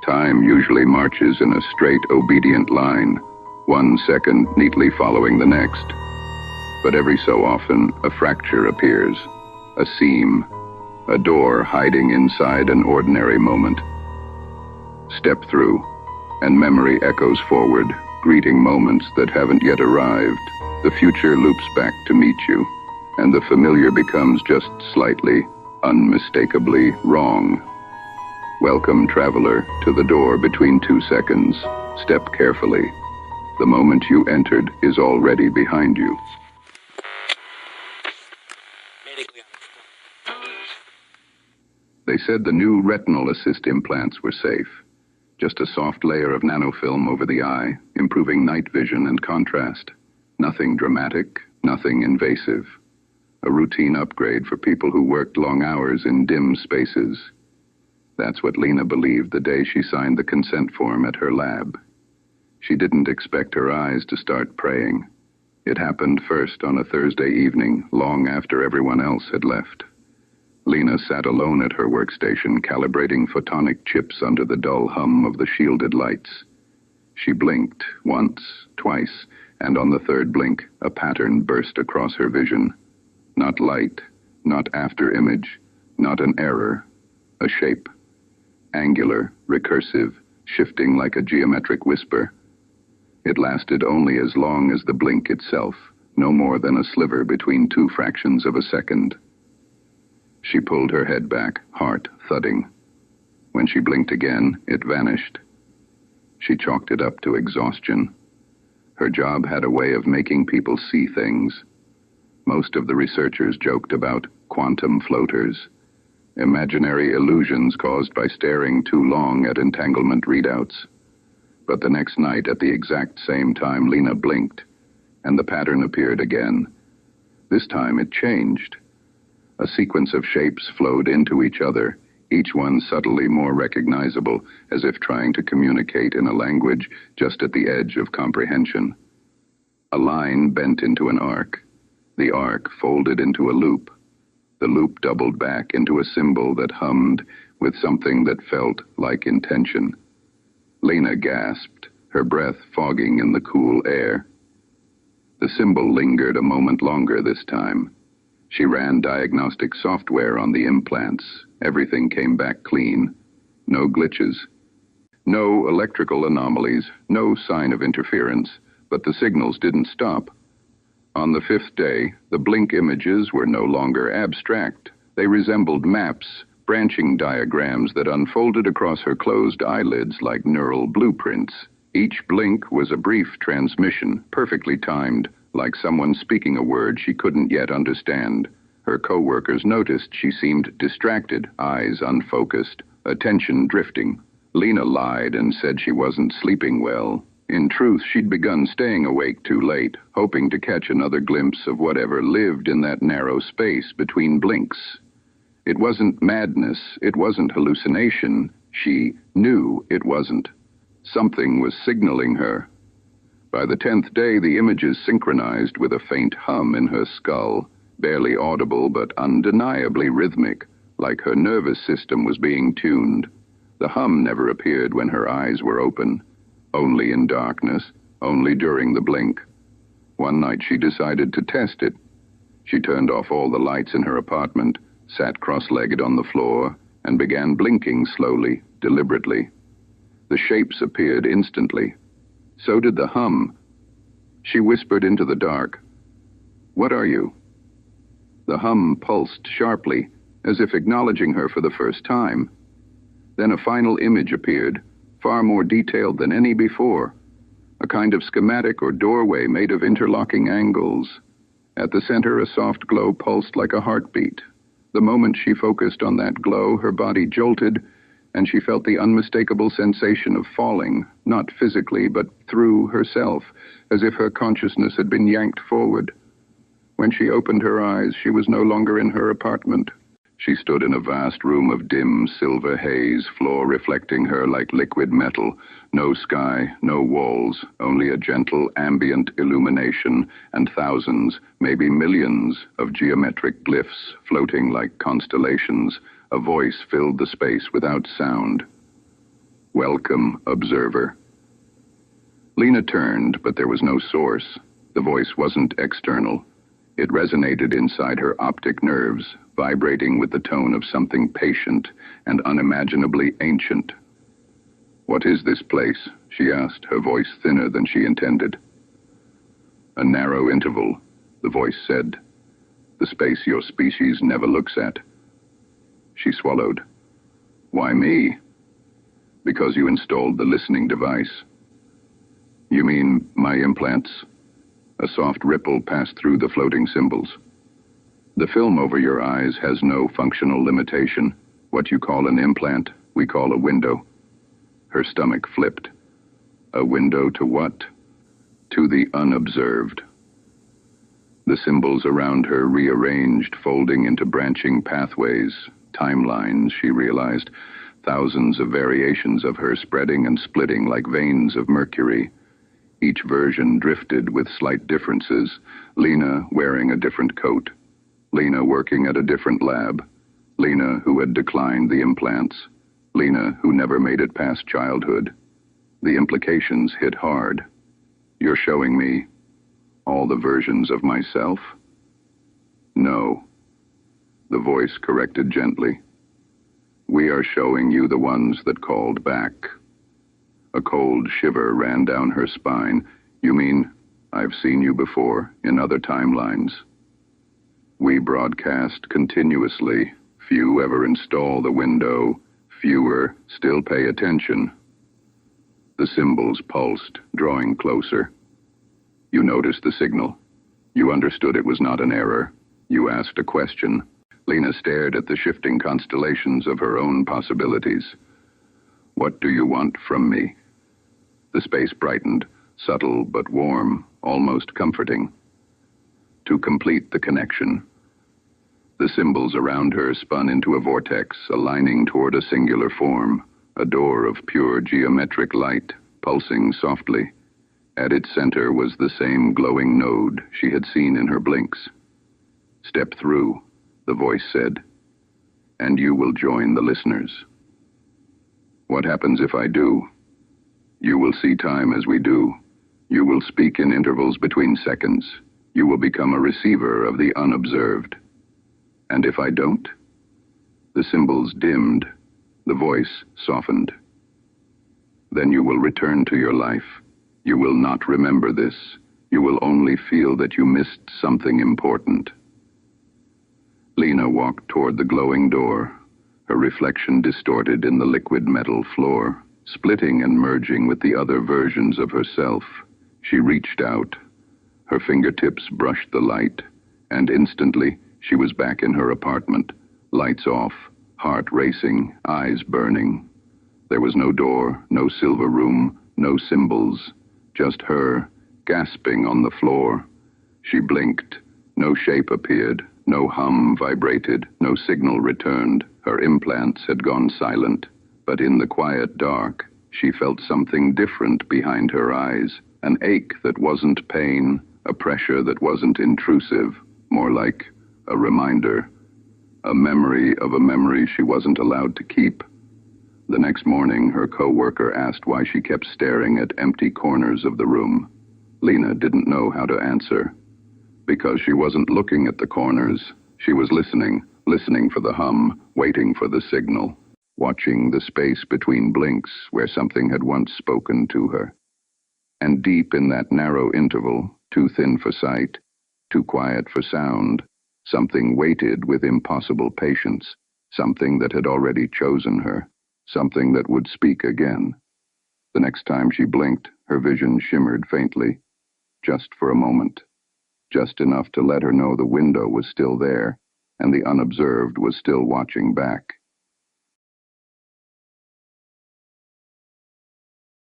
Time usually marches in a straight, obedient line, 1 second neatly following the next. But every so often, a fracture appears, a seam, a door hiding inside an ordinary moment. Step through, and memory echoes forward, greeting moments that haven't yet arrived. The future loops back to meet you, and the familiar becomes just slightly, unmistakably wrong. Welcome, traveler, to the door between 2 seconds. Step carefully. The moment you entered is already behind you. They said the new retinal-assist implants were safe. Just a soft layer of nanofilm over the eye, improving night vision and contrast. Nothing dramatic, nothing invasive. A routine upgrade for people who worked long hours in dim spaces. That's what Lena believed the day she signed the consent form at her lab. She didn't expect her eyes to start praying. It happened first on a Thursday evening, long after everyone else had left. Lena sat alone at her workstation, calibrating photonic chips under the dull hum of the shielded lights. She blinked once, twice, and on the third blink, a pattern burst across her vision. Not light, not after image, not an error, a shape. Angular, recursive, shifting like a geometric whisper. It lasted only as long as the blink itself, no more than a sliver between 2 fractions of a second. She pulled her head back, heart thudding. When she blinked again, it vanished. She chalked it up to exhaustion. Her job had a way of making people see things. Most of the researchers joked about quantum floaters, imaginary illusions caused by staring too long at entanglement readouts. But the next night, at the exact same time, Lena blinked, and the pattern appeared again. This time it changed. A sequence of shapes flowed into each other, each one subtly more recognizable, as if trying to communicate in a language just at the edge of comprehension. A line bent into an arc. The arc folded into a loop. The loop doubled back into a symbol that hummed with something that felt like intention. Lena gasped, her breath fogging in the cool air. The symbol lingered a moment longer this time. She ran diagnostic software on the implants. Everything came back clean. No glitches. No electrical anomalies, no sign of interference, but the signals didn't stop. On the 5th day, the blink images were no longer abstract. They resembled maps, branching diagrams that unfolded across her closed eyelids like neural blueprints. Each blink was a brief transmission, perfectly timed, like someone speaking a word she couldn't yet understand. Her co-workers noticed she seemed distracted, eyes unfocused, attention drifting. Lena lied and said she wasn't sleeping well. In truth, she'd begun staying awake too late, hoping to catch another glimpse of whatever lived in that narrow space between blinks. It wasn't madness, it wasn't hallucination. She knew it wasn't. Something was signaling her. By the 10th day, the images synchronized with a faint hum in her skull, barely audible but undeniably rhythmic, like her nervous system was being tuned. The hum never appeared when her eyes were open. Only in darkness, only during the blink. One night she decided to test it. She turned off all the lights in her apartment, sat cross-legged on the floor, and began blinking slowly, deliberately. The shapes appeared instantly. So did the hum. She whispered into the dark, "What are you?" The hum pulsed sharply, as if acknowledging her for the first time. Then a final image appeared, far more detailed than any before. A kind of schematic or doorway made of interlocking angles. At the center, a soft glow pulsed like a heartbeat. The moment she focused on that glow, her body jolted, and she felt the unmistakable sensation of falling, not physically, but through herself, as if her consciousness had been yanked forward. When she opened her eyes, she was no longer in her apartment. She stood in a vast room of dim silver haze, floor reflecting her like liquid metal. No sky, no walls, only a gentle ambient illumination and thousands, maybe millions, of geometric glyphs floating like constellations. A voice filled the space without sound. Welcome, observer. Lena turned, but there was no source. The voice wasn't external. It resonated inside her optic nerves, vibrating with the tone of something patient and unimaginably ancient. "What is this place?" she asked, her voice thinner than she intended. "A narrow interval," the voice said. "The space your species never looks at." She swallowed. "Why me?" "Because you installed the listening device." "You mean my implants?" A soft ripple passed through the floating symbols. "The film over your eyes has no functional limitation. What you call an implant, we call a window." Her stomach flipped. A window to what? To the unobserved. The symbols around her rearranged, folding into branching pathways, timelines, she realized, thousands of variations of her spreading and splitting like veins of mercury. Each version drifted with slight differences. Lena wearing a different coat. Lena working at a different lab. Lena who had declined the implants. Lena who never made it past childhood. The implications hit hard. "You're showing me all the versions of myself?" "No," the voice corrected gently. "We are showing you the ones that called back." A cold shiver ran down her spine. "You mean I've seen you before in other timelines?" "We broadcast continuously. Few ever install the window. Fewer still pay attention." The symbols pulsed, drawing closer. "You noticed the signal. You understood it was not an error. You asked a question." Lena stared at the shifting constellations of her own possibilities. "What do you want from me?" The space brightened, subtle but warm, almost comforting. "To complete the connection." The symbols around her spun into a vortex, aligning toward a singular form, a door of pure geometric light, pulsing softly. At its center was the same glowing node she had seen in her blinks. "Step through," the voice said, "and you will join the listeners." "What happens if I do?" "You will see time as we do. You will speak in intervals between seconds. You will become a receiver of the unobserved." "And if I don't?" The symbols dimmed. The voice softened. "Then you will return to your life. You will not remember this. You will only feel that you missed something important." Lena walked toward the glowing door, her reflection distorted in the liquid metal floor, splitting and merging with the other versions of herself. She reached out. Her fingertips brushed the light, and instantly she was back in her apartment, lights off, heart racing, eyes burning. There was no door, no silver room, no symbols, just her, gasping on the floor. She blinked. No shape appeared, no hum vibrated, no signal returned. Her implants had gone silent. But in the quiet dark, she felt something different behind her eyes, an ache that wasn't pain, a pressure that wasn't intrusive, more like a reminder, a memory of a memory she wasn't allowed to keep. The next morning, her co-worker asked why she kept staring at empty corners of the room. Lena didn't know how to answer. Because she wasn't looking at the corners. She was listening for the hum, waiting for the signal, watching the space between blinks where something had once spoken to her. And deep in that narrow interval, too thin for sight, too quiet for sound, something waited with impossible patience, something that had already chosen her, something that would speak again. The next time she blinked, her vision shimmered faintly, just for a moment, just enough to let her know the window was still there, and the unobserved was still watching back.